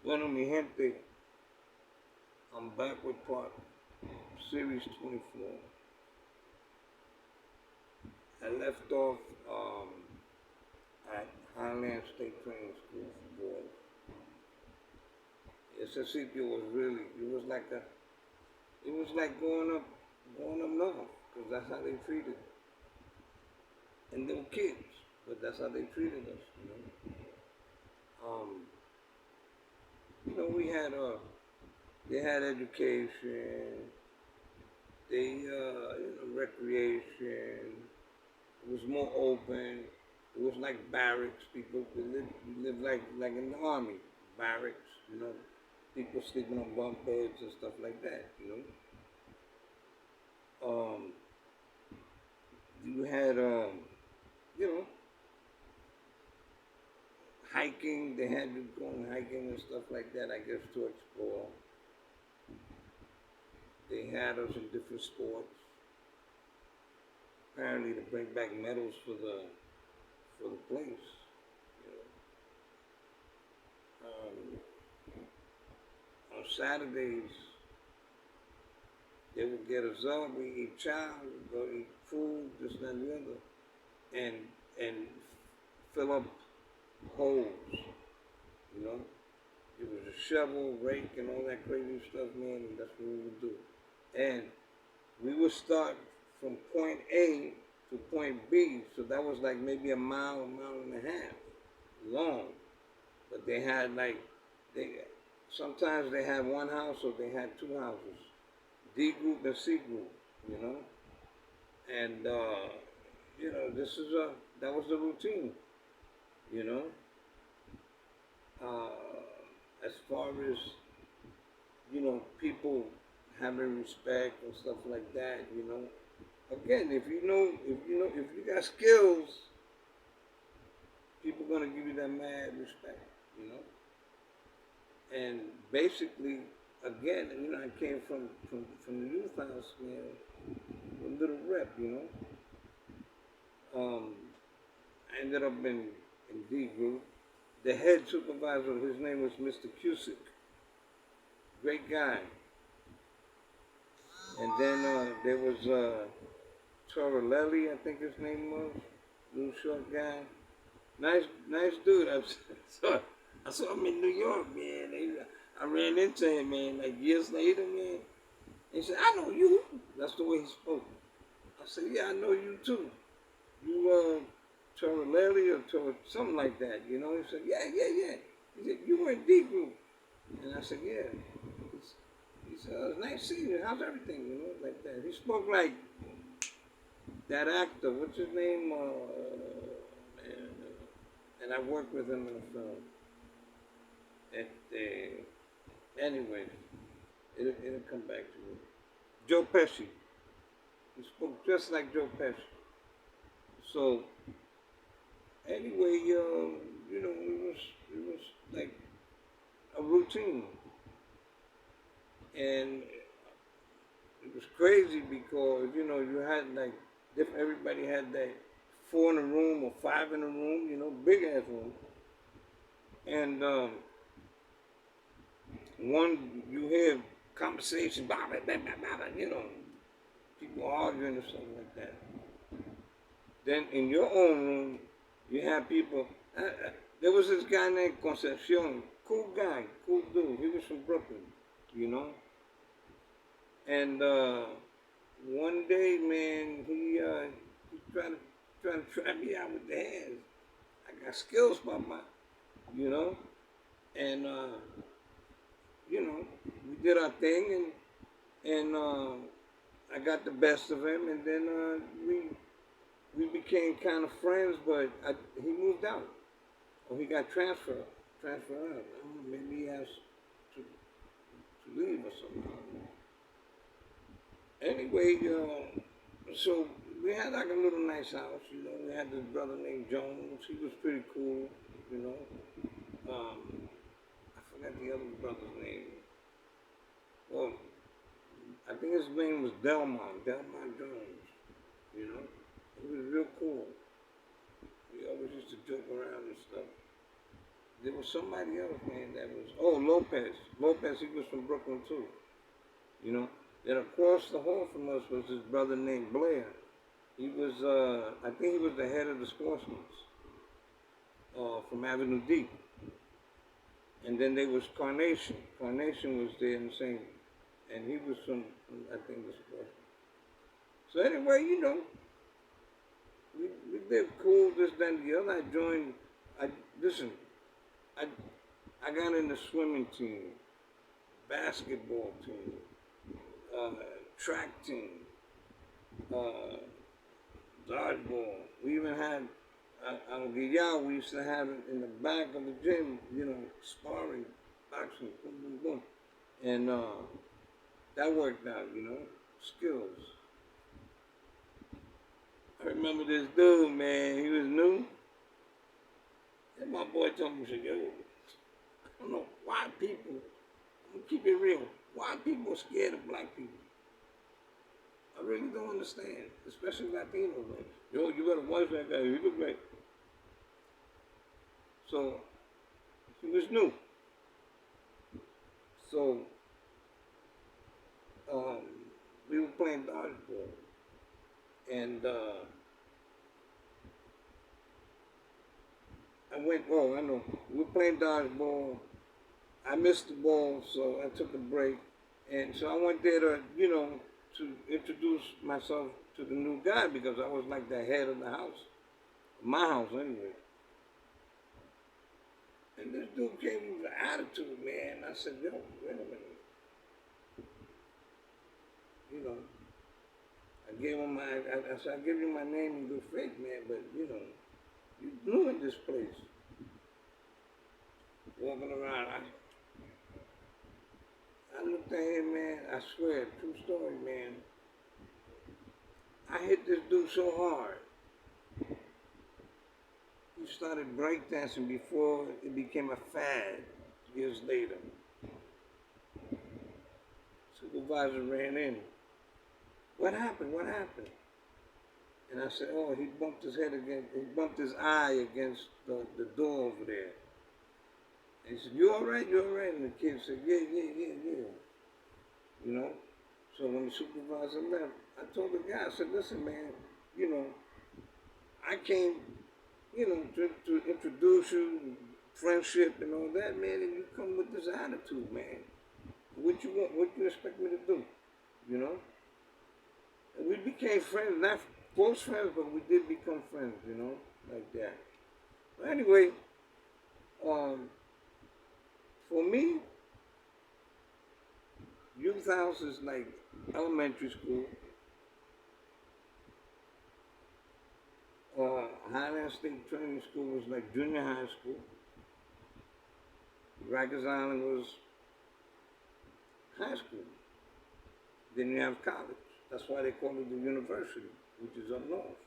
Bueno, mi gente, I'm back with part series 24. I left off at Highland State Training School for boys. Ese sitio was really, it was like going up north, because that's how they treated, and they were kids, but that's how they treated us, we had they had education, recreation. It was more open. It was like barracks. People lived like in the army, barracks. People sleeping on bunk beds and stuff like that. Um, you had you know, hiking. They had you going hiking and stuff like that. I guess to explore. They had us in different sports. Apparently to bring back medals for the place. On Saturdays, they would get us up. We eat chow, we go eat food, this, that, and the other, and fill up holes. You know, it was a shovel, rake, and all that crazy stuff, man. And that's what we would do. And we would start from point A to point B, so that was like maybe a mile and a half long. But they had like they sometimes they had one house or they had two houses, D group and C group, you know. And this is that was the routine, you know. As far as people having respect and stuff like that, Again, if you got skills, people gonna give you that mad respect, you know. And basically, again, I came from the youth house, man, a little rep, I ended up in D group. The head supervisor, his name was Mr. Cusick. Great guy. And then there was Torelelli, I think his name was, little short guy. Nice dude. I saw him in New York, man. I ran into him, man, like years later, man. He said, "I know you." That's the way he spoke. I said, "Yeah, I know you too. You Torelelli or something like that, He said, "Yeah." He said, "You were in D group," and I said, "Yeah." He said, "Oh, it's nice seeing you. How's everything?" Like that. He spoke like that actor. What's his name? And I worked with him in a film. Anyway, it'll come back to me. Joe Pesci. He spoke just like Joe Pesci. So anyway, it was like a routine, and it was crazy because you had like everybody had that 4 in a room or 5 in a room, big ass room, and one you hear conversation, blah, blah, blah, blah, blah, people arguing or something like that. Then in your own room, you have people. There was this guy named Concepcion, cool guy, cool dude. He was from Brooklyn, And one day, man, he tried to try me out with the hands. I got skills, mama, and we did our thing, and I got the best of him, and then we became kind of friends, but he moved out, or he got transferred out. I don't know, maybe he has to leave or something. Anyway, so we had like a little nice house, We had this brother named Jones. He was pretty cool, I forgot the other brother's name. Well, I think his name was Delmont Jones, He was real cool. We always used to joke around and stuff. there was somebody else, man, that was, oh, Lopez. Lopez, he was from Brooklyn too, you know. Then across the hall from us was his brother named Blair. He was, I think he was the head of the sportsmen from Avenue D. And then there was Carnation. Carnation was there in the same, and he was from I think, the sportsmen. So anyway, you know, we did cool, this, that, and the other. Listen, I, I got in the swimming team, basketball team, track team, dodgeball. We even had, we used to have it in the back of the gym, you know, sparring, boxing, boom, boom, boom. And that worked out, you know, skills. I remember this dude, man, he was new. And my boy told me, he said, yo, I don't know why people, I'm gonna keep it real, why people are scared of black people. I really don't understand, especially Latinos. Like, yo, you gotta watch that guy, he look great. So, he was new. So, we were playing dodgeball. And I know, we were playing dodgeball. I missed the ball, so I took a break. And so I went there to, you know, to introduce myself to the new guy because I was like the head of the house. My house, anyway. And this dude came with an attitude, man. I said, yo, wait a minute. You know, I gave him I said, I give you my name in good faith, man, but, you know, you new in this place. Walking around, I looked at him, man, I swear, true story, man. I hit this dude so hard. He started breakdancing before it became a fad years later. Supervisor ran in. What happened? What happened? And I said, oh, he bumped his eye against the door over there. And he said, you all right? You all right? And the kid said, yeah. You know? So when the supervisor left, I told the guy, I said, listen, man, you know, I came, you know, to introduce you, friendship and all that, man, and you come with this attitude, man. What you want? What you expect me to do? You know? And we became friends, not close friends, but we did become friends, you know, like that. But anyway, for me, youth house is like elementary school. Highland State Training School was like junior high school. Rikers Island was high school. Then you have college. That's why they call it the university, which is up north.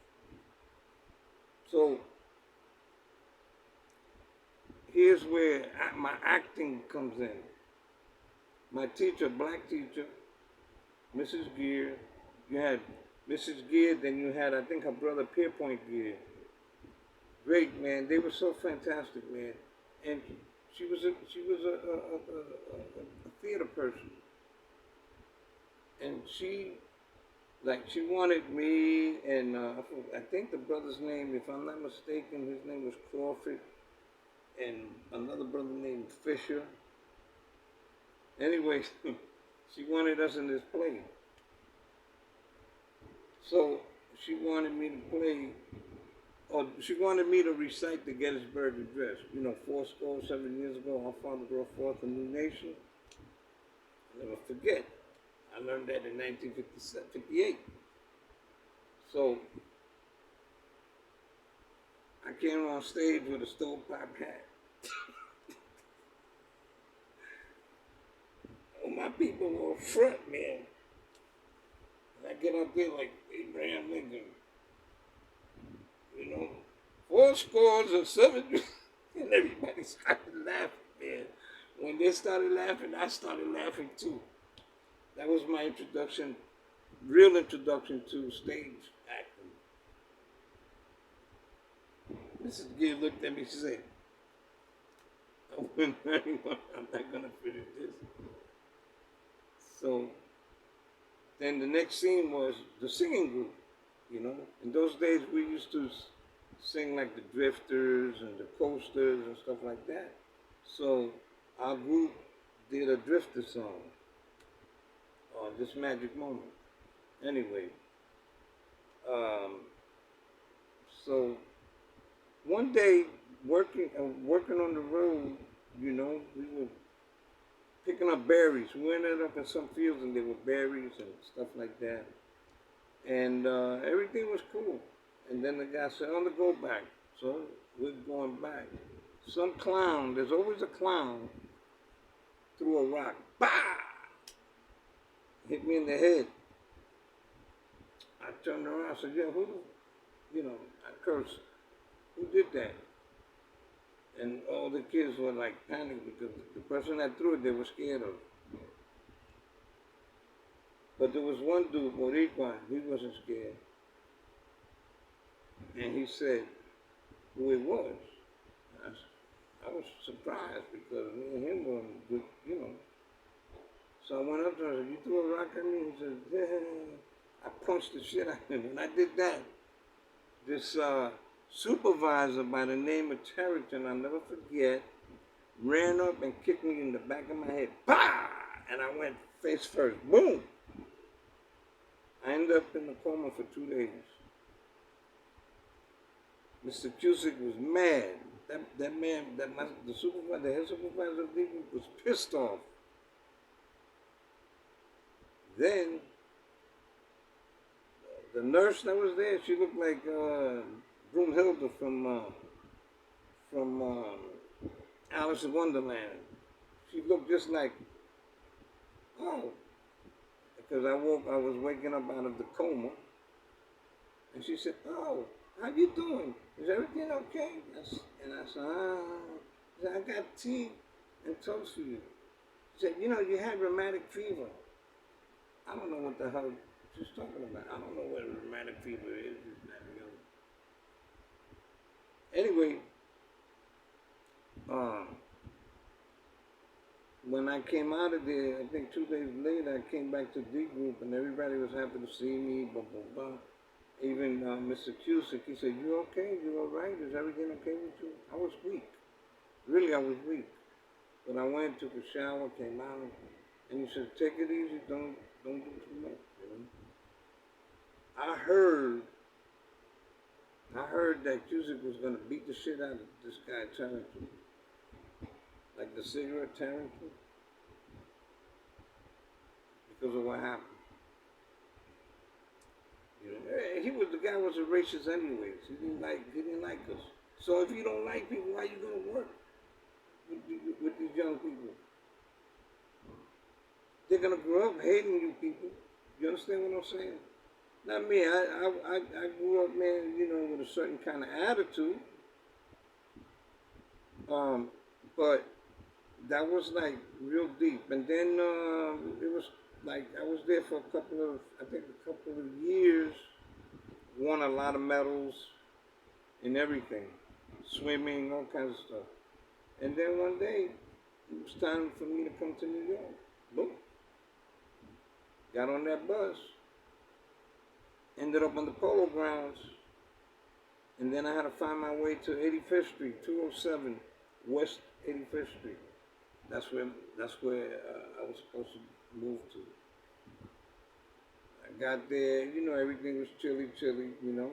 So here's where my acting comes in. My teacher, black teacher, Mrs. Gear, you had Mrs. Gear, then you had, I think, her brother Pierpoint Gear. Great, man. They were so fantastic, man. And she was a theater person. And she wanted me, and I think the brother's name, if I'm not mistaken, his name was Crawford, and another brother named Fisher. Anyway, she wanted us in this play. So she wanted me to play, or she wanted me to recite the Gettysburg Address. You know, 7 years ago, our father brought forth a new nation. I'll never forget. I learned that in 1958. So I came on stage with a stovepipe hat. Oh, my people were front, man. And I get up there like Abraham Lincoln. You know, 7, and everybody started laughing, man. When they started laughing, I started laughing too. That was my introduction, real introduction to stage acting. Mrs. Gill looked at me, she said, I'm not gonna finish this. So then the next scene was the singing group. You know, in those days we used to sing like the Drifters and the Coasters and stuff like that. So our group did a Drifter song, "This Magic Moment." Anyway, um, so one day working on the road, you know, we were picking up berries. We ended up in some fields and there were berries and stuff like that. And everything was cool. And then the guy said, "On the go back." So we're going back. Some clown, there's always a clown, threw a rock. Bah! Hit me in the head. I turned around and said, "Yeah, I cursed. Who did that?" And all the kids were like panicked because the person that threw it, they were scared of. But there was one dude, Boricua, he wasn't scared. And he said who it was. I was surprised because me and him were good, you know. So I went up to him and said, "You threw a rock at me?" He said, "Yeah." I punched the shit out of him. When I did that, this supervisor by the name of Territon, I'll never forget, ran up and kicked me in the back of my head. Bah! And I went face first. Boom! I ended up in the coma for 2 days. Mr. Cusick was mad. That man, the supervisor, the head supervisor of the group was pissed off. Then the nurse that was there, she looked like Broomhilda from Alice in Wonderland. She looked just like, oh, because I was waking up out of the coma, and she said, "Oh, how you doing? Is everything okay?" And I said, She said, "I got tea and toast for you." She said, "You know, you had rheumatic fever." I don't know what the hell she's talking about. I don't know what rheumatic fever is. Anyway, when I came out of there, I think 2 days later, I came back to D group and everybody was happy to see me, blah, blah, blah. Even Mr. Cusick, he said, "You okay? You all right? Is everything okay with you?" I was weak. Really, I was weak. But I went, took a shower, came out, and he said, "Take it easy, don't do too much, you know." I heard that Cusick was gonna beat the shit out of this guy Tarrington. Like the cigarette Tarrington. Because of what happened. You know, he was the guy was a racist anyways. He didn't like us. So if you don't like people, why you gonna work with these young people? They're gonna grow up hating you people. You understand what I'm saying? Not me. I grew up, man, you know, with a certain kind of attitude. But that was like real deep. And then it was like I was there for a couple of years. Won a lot of medals in everything, swimming, all kinds of stuff. And then one day, it was time for me to come to New York. Boom. Got on that bus. Ended up on the Polo Grounds. And then I had to find my way to 85th Street, 207 West 85th Street. That's where I was supposed to move to. I got there, you know, everything was chilly, you know.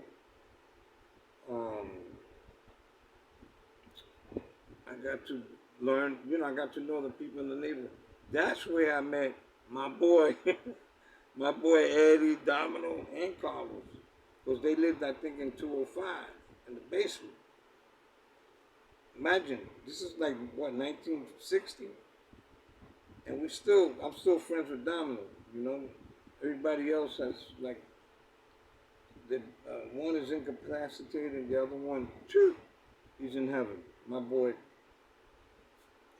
I got to learn, you know, I got to know the people in the neighborhood. That's where I met my boy, my boy Eddie, Domino, and Carlos. Because they lived, I think, in 205, in the basement. Imagine, this is like, what, 1960? And I'm still friends with Domino, you know. Everybody else has, like, one is incapacitated, and the other one, he's in heaven. My boy,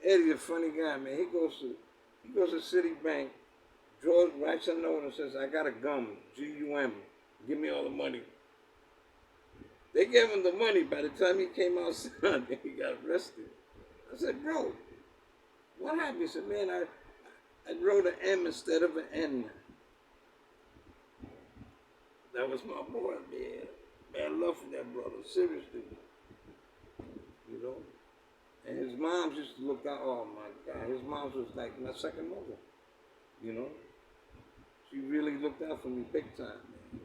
Eddie, a funny guy, man. He goes to Citibank, writes a note and says, "I got a gum, GUM, give me all the money." They gave him the money. By the time he came outside, he got arrested. I I said, bro, what happened? He said, man, I wrote an M instead of an N. That was my boy, man. Man, love for that brother, seriously. You know? And his mom used to look out, oh my God, his mom was like my second mother. You know? She really looked out for me big time, man.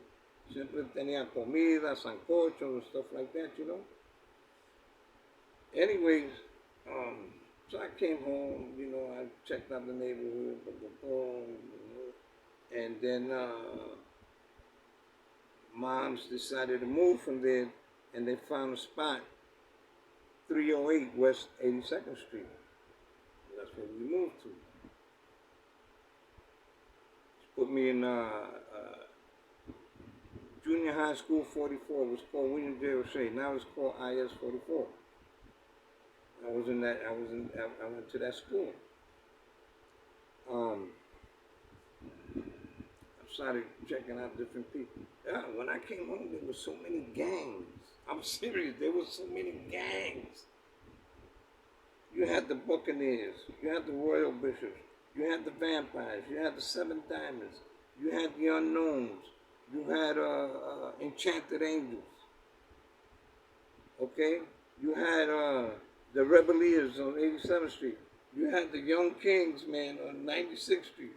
Siempre tenía comida, sancocho, and stuff like that, you know? Anyways, so I came home, you know, I checked out the neighborhood, and then moms decided to move from there, and they found a spot, 308 West 82nd Street. That's where we moved to. She put me in junior high school 44. It was called William J. O'Shea. Now it's called IS 44. I went to that school. I started checking out different people. Yeah, when I came home, there were so many gangs. I'm serious, there were so many gangs. You had the Buccaneers, you had the Royal Bishops, you had the Vampires, you had the Seven Diamonds, you had the Unknowns, you had Enchanted Angels. Okay? You had the Rebelliers on 87th Street. You had the Young Kings, man, on 96th Street.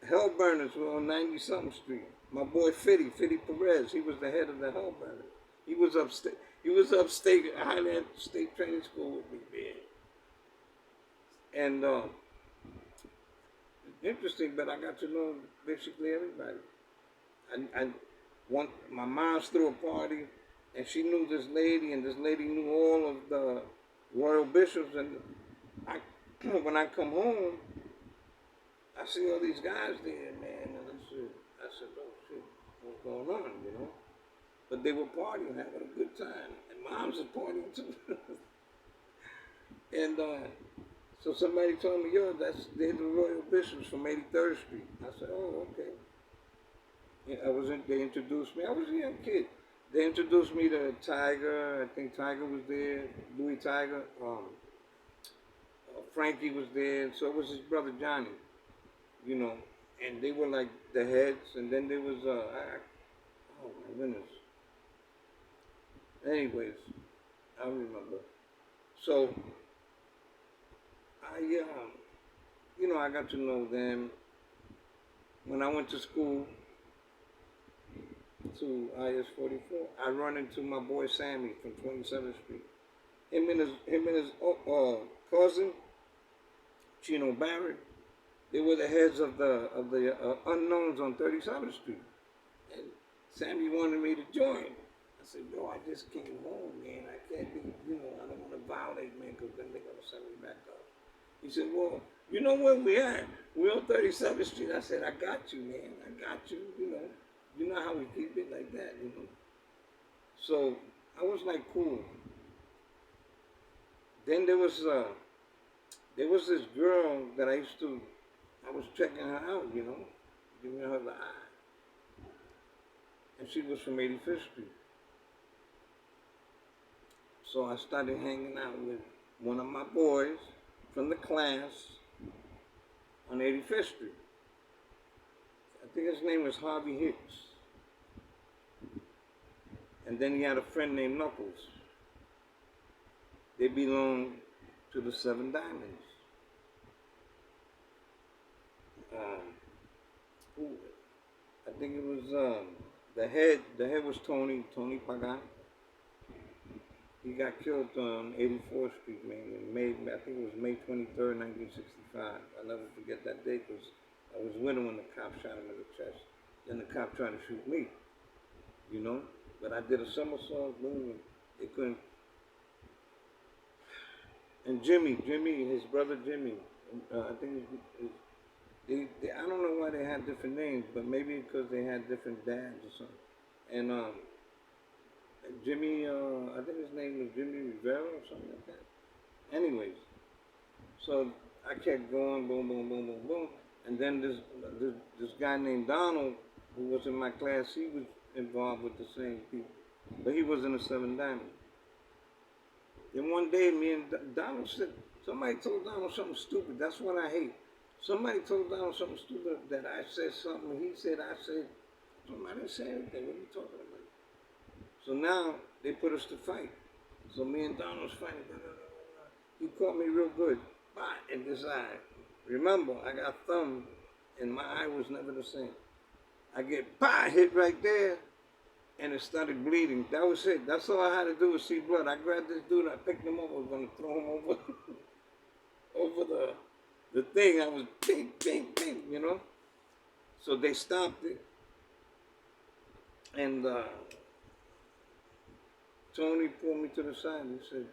Hellburners were on 90-something Street. My boy Fitty Perez, he was the head of the Hellburners. He was upstate Highland State Training School with me, man. And interesting, but I got to know basically everybody. My mom's threw a party, and she knew this lady, and this lady knew all of the royal bishops. And when I come home, I see all these guys there, man, and I said, oh shit, what's going on, you know? But they were partying, having a good time, and moms are partying too. And so somebody told me, yo, they're the royal bishops from 83rd Street. I said, oh, okay. Yeah, they introduced me. I was a young kid. They introduced me to Tiger. I think Tiger was there. Louis Tiger. Frankie was there. So was his brother Johnny. You know, and they were like the heads. And then there was, oh my goodness. Anyways, I remember. So, I got to know them. When I went to school, to IS 44, I run into my boy Sammy from 27th Street. Him and his cousin, Chino Barrett, they were the heads of the Unknowns on 37th Street. And Sammy wanted me to join. I said, yo, I just came home, man. I can't be, I don't want to violate, man, because then they're going to send me back up. He said, well, you know where we at? We're on 37th Street. I said, I got you, man. I got you, You know how we keep it like that, So I was like, cool. Then there was this girl that I was checking her out, giving her the eye. And she was from 85th Street. So I started hanging out with one of my boys from the class on 85th Street. I think his name was Harvey Hicks. And then he had a friend named Knuckles. They belonged to the Seven Diamonds. I think it was the head was Tony Pagan. He got killed on 84th Street, man, in May, I think it was May 23rd, 1965. I'll never forget that day because I was with him when the cop shot him in the chest. Then the cop tried to shoot me, But I did a somersault, boom, they couldn't. And Jimmy, his brother Jimmy, I think I don't know why they had different names, but maybe because they had different dads or something. And Jimmy, I think his name was Jimmy Rivera or something like that. Anyways, so I kept going, boom, boom, boom, boom, boom. And then this guy named Donald, who was in my class, he was involved with the same people. But he was in the Seven Diamonds. Then one day, me and Donald said, somebody told Donald something stupid. That's what I hate. Somebody told Donald something stupid that I said something. He said, I said, I didn't say anything. What are you talking about? So now they put us to fight. So me and Donald was fighting. He caught me real good. Bah, in this eye. Remember, I got thumb, and my eye was never the same. I get hit right there, and it started bleeding. That was it. That's all I had to do was see blood. I grabbed this dude, I picked him up, I was gonna throw him over over the thing. I was ping, ping, ping, you know. So they stopped it, and Tony pulled me to the side and he said,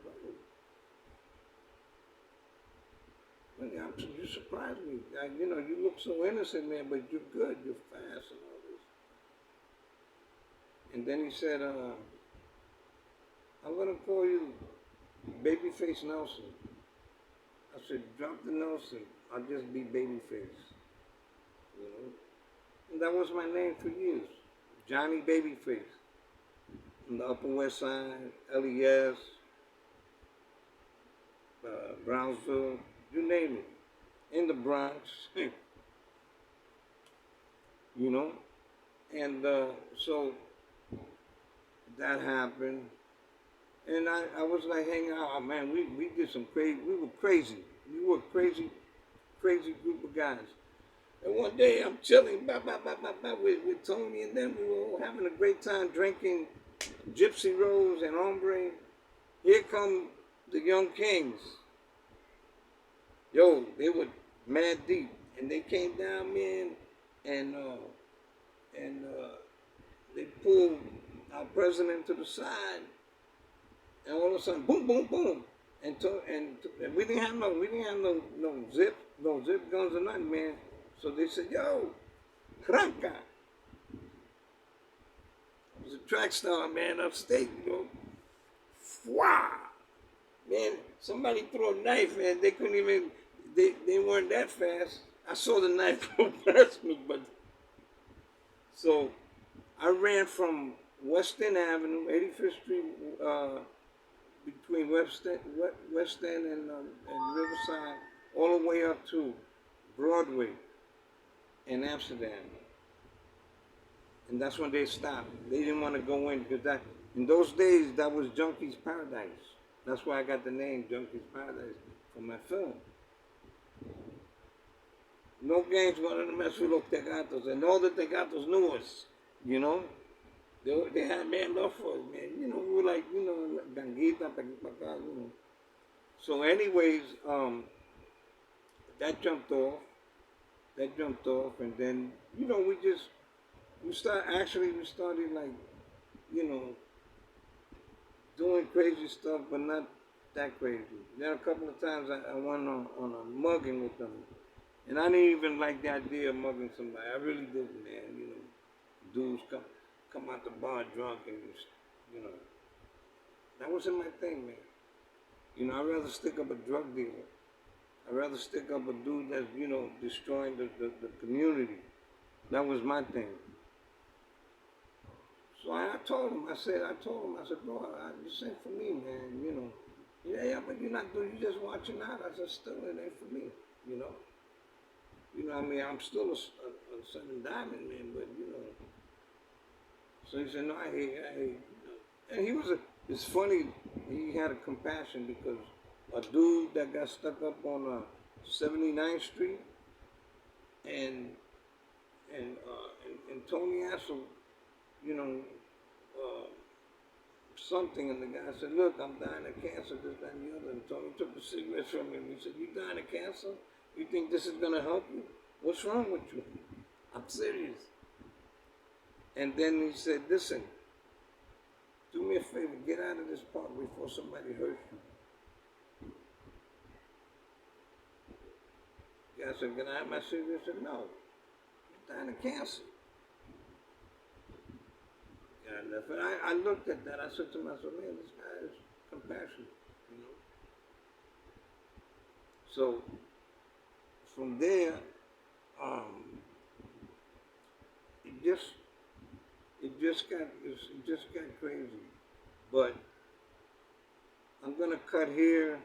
you surprised me. You know, you look so innocent, man, but you're good, you're fast and all this. And then he said, I'm gonna call you Babyface Nelson. I said, drop the Nelson, I'll just be Babyface. You know? And that was my name for years. Johnny Babyface. From the Upper West Side, LES, Brownsville, you name it. In the Bronx. You know? And so that happened. And I was like hanging out, man, we did some crazy, we were crazy. We were crazy group of guys. And one day I'm chilling with Tony and them. We were all having a great time drinking Gypsy Rose and Ombre. Here come the Young Kings. Yo, they were mad deep. And they came down, man, and they pulled our president to the side. And all of a sudden, boom, boom, boom. And we didn't have no zip guns or nothing, man. So they said, yo, Cranca. It was a track star, man, upstate, you know. Wow. Man, somebody threw a knife, man. They couldn't even, they weren't that fast. I saw the knife go past me, but. So I ran from West End Avenue, 85th Street, between West End and Riverside, all the way up to Broadway in Amsterdam. And that's when they stopped. They didn't want to go in because in those days, that was Junkie's Paradise. That's why I got the name Junkie's Paradise from my film. No gangs wanted to mess with los Tegatos, and all the Tegatos knew us, you know. They had man love for us, man. You know, we were like, you know, ganguita, you know. So anyways, that jumped off, and then, you know, we started like, you know, doing crazy stuff, but not that crazy. Then a couple of times I went on a mugging with them. And I didn't even like the idea of mugging somebody. I really didn't, man. You know, dudes come out the bar drunk and, you know, that wasn't my thing, man. You know, I'd rather stick up a drug dealer. I'd rather stick up a dude that's, you know, destroying the community. That was my thing. So I told him, I said, bro, this ain't for me, man, you know. Yeah, but you're not doing, you're just watching out. I said, still, it ain't for me, you know. You know, I mean, I'm still a Southern Diamond, man, but, you know. So he said, no, I hate you know. And it's funny, he had a compassion because a dude that got stuck up on 79th Street and Tony asked him, you know, something, and the guy said, look, I'm dying of cancer, this, that, and the other. And Tony took the cigarettes from him. He said, you dying of cancer? You think this is going to help you? What's wrong with you? I'm serious. And then he said, listen, do me a favor, get out of this park before somebody hurts you. The guy said, can I have my cigarette? I said, no, you're dying of cancer. And I looked at that, I said to myself, man, this guy is compassionate, you know. So from there, it just got crazy. But I'm gonna cut here